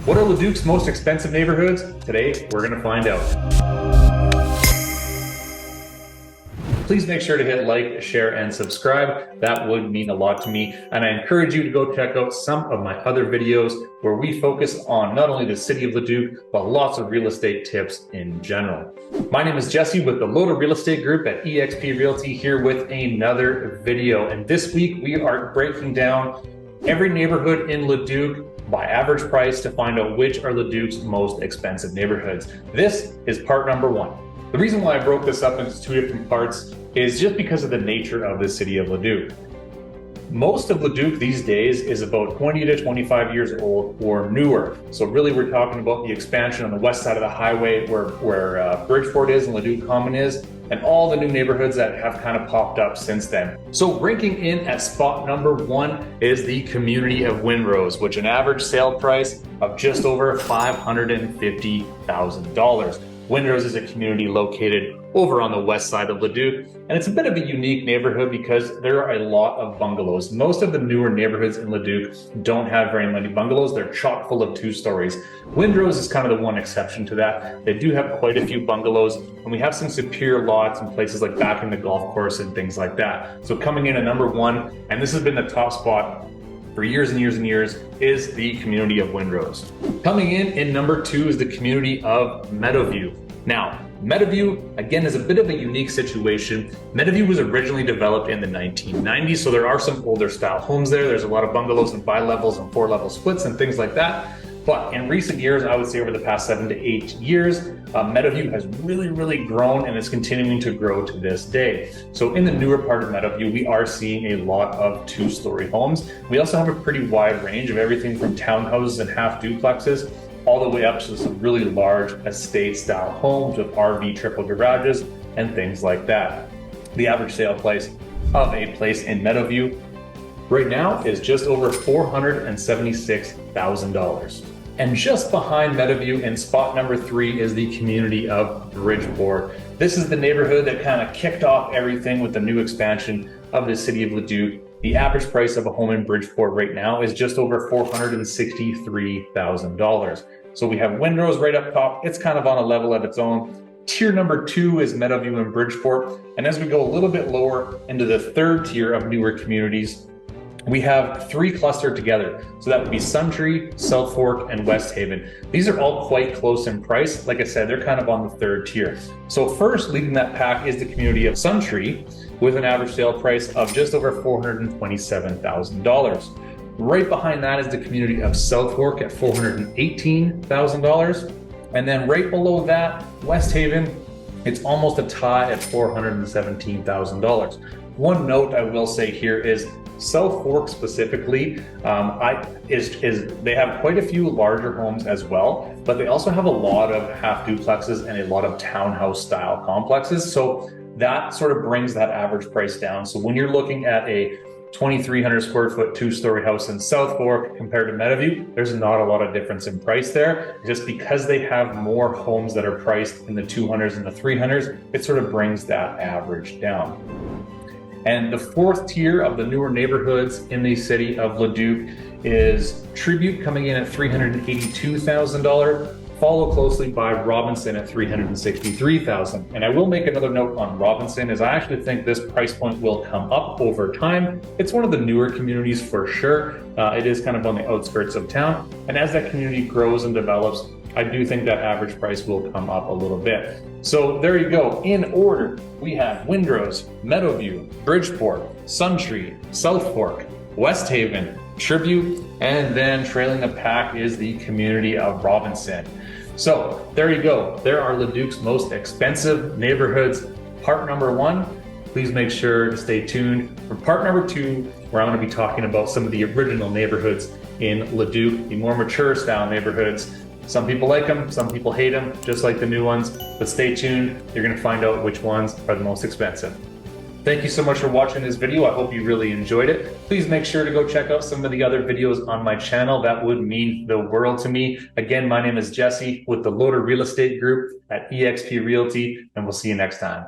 What are Leduc's most expensive neighborhoods? Today, we're going to find out. Please make sure to hit like, share, and subscribe. That would mean a lot to me. And I encourage you to go check out some of my other videos where we focus on not only the city of Leduc, but lots of real estate tips in general. My name is Jesse with the Loaded Real Estate Group at eXp Realty, here with another video. And this week we are breaking down every neighborhood in Leduc by average price to find out which are Leduc's most expensive neighborhoods. This is part number one. The reason why I broke this up into two different parts is just because of the nature of the city of Leduc. Most of Leduc these days is about 20 to 25 years old or newer. So really we're talking about the expansion on the west side of the highway where Bridgeport is and Leduc Common is, and all the new neighborhoods that have kind of popped up since then. So ranking in at spot number one is the community of Windrose, which an average sale price of just over $550,000. Windrose is a community located over on the west side of Leduc, and it's a bit of a unique neighborhood because there are a lot of bungalows. Most of the newer neighborhoods in Leduc don't have very many bungalows. They're chock full of 2 stories. Windrose is kind of the one exception to that. They do have quite a few bungalows, and we have some superior lots in places like back in the golf course and things like that. So coming in at number one, and this has been the top spot for years and years and years, is the community of Windrose. Coming in number two is the community of Meadowview. Now, Meadowview, again, is a bit of a unique situation. Meadowview was originally developed in the 1990s, so there are some older style homes there. There's a lot of bungalows and bi-levels and 4-level splits and things like that. But in recent years, I would say over the past 7 to 8 years, Meadowview has really grown and is continuing to grow to this day. So in the newer part of Meadowview, we are seeing a lot of 2-story homes. We also have a pretty wide range of everything from townhouses and half duplexes all the way up to some really large estate style homes with RV triple garages and things like that. The average sale price of a place in Meadowview right now is just over $476,000. And just behind Meadowview in spot number 3 is the community of Bridgeport. This is the neighborhood that kind of kicked off everything with the new expansion of the city of Leduc. The average price of a home in Bridgeport right now is just over $463,000. So we have Windrose right up top. It's kind of on a level of its own. Tier number 2 is Meadowview and Bridgeport. And as we go a little bit lower into the third tier of newer communities, we have 3 clustered together. So that would be Suntree, Southfork, and Westhaven. These are all quite close in price. Like I said, they're kind of on the third tier. So first leading that pack is the community of Suntree with an average sale price of just over $427,000. Right behind that is the community of Southfork at $418,000. And then right below that, Westhaven, it's almost a tie at $417,000. One note I will say here is Southfork specifically, they have quite a few larger homes as well, but they also have a lot of half duplexes and a lot of townhouse style complexes. So that sort of brings that average price down. So when you're looking at a 2,300 square foot 2-story house in Southfork compared to Meadowview, there's not a lot of difference in price there. Just because they have more homes that are priced in the 200s and the 300s, it sort of brings that average down. And the fourth tier of the newer neighborhoods in the city of Leduc is Tribute, coming in at $382,000, followed closely by Robinson at $363,000. And I will make another note on Robinson, as I actually think this price point will come up over time. It's one of the newer communities for sure. It is kind of on the outskirts of town. And as that community grows and develops, I do think that average price will come up a little bit. So there you go. In order, we have Windrose, Meadowview, Bridgeport, Suntree, Southfork, Westhaven, Tribute, and then trailing the pack is the community of Robinson. So there you go. There are Leduc's most expensive neighborhoods. Part number 1. Please make sure to stay tuned for part number 2, where I'm going to be talking about some of the original neighborhoods in Leduc, the more mature style neighborhoods. Some people like them, some people hate them, just like the new ones, but stay tuned. You're going to find out which ones are the most expensive. Thank you so much for watching this video. I hope you really enjoyed it. Please make sure to go check out some of the other videos on my channel. That would mean the world to me. Again, my name is Jesse with the Loaded Real Estate Group at eXp Realty, and we'll see you next time.